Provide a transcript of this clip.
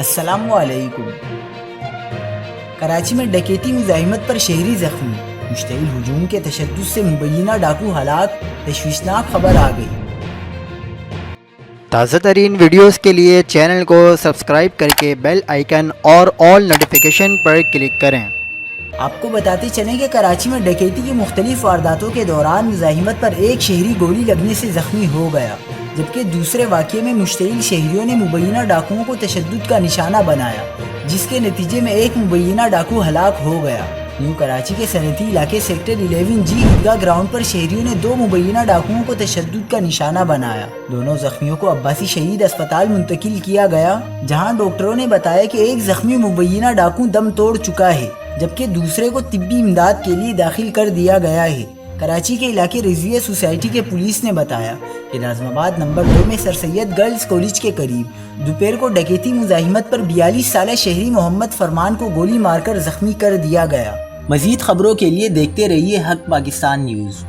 السلام علیکم۔ کراچی میں ڈکیتی مزاحمت پر شہری زخمی، مشتعل ہجوم کے تشدد سے مبینہ ڈاکو ہلاک، تشویشناک خبر آ گئی۔ تازہ ترین ویڈیوز کے لیے چینل کو سبسکرائب کر کے بیل آئیکن اور آل نوٹیفیکیشن پر کلک کریں۔ آپ کو بتاتے چلیں کہ کراچی میں ڈکیتی کی مختلف وارداتوں کے دوران مزاحمت پر ایک شہری گولی لگنے سے زخمی ہو گیا، جبکہ دوسرے واقعے میں مشتعل شہریوں نے مبینہ ڈاکوؤں کو تشدد کا نشانہ بنایا، جس کے نتیجے میں ایک مبینہ ڈاکو ہلاک ہو گیا۔ نیو کراچی کے صنعتی علاقے سیکٹر 11G عیدگاہ گراؤنڈ پر شہریوں نے 2 مبینہ ڈاکوؤں کو تشدد کا نشانہ بنایا۔ دونوں زخمیوں کو عباسی شہید اسپتال منتقل کیا گیا، جہاں ڈاکٹروں نے بتایا کہ ایک زخمی مبینہ ڈاکو دم توڑ چکا ہے، جبکہ دوسرے کو طبی امداد کے لیے داخل کر دیا گیا ہے۔ کراچی کے علاقے رضویہ سوسائٹی کے پولیس نے بتایا کہ ناظم آباد نمبر 2 میں سر سید گرلز کالج کے قریب دوپہر کو ڈکیتی مزاحمت پر 42 سالہ شہری محمد فرمان کو گولی مار کر زخمی کر دیا گیا۔ مزید خبروں کے لیے دیکھتے رہیے حق پاکستان نیوز۔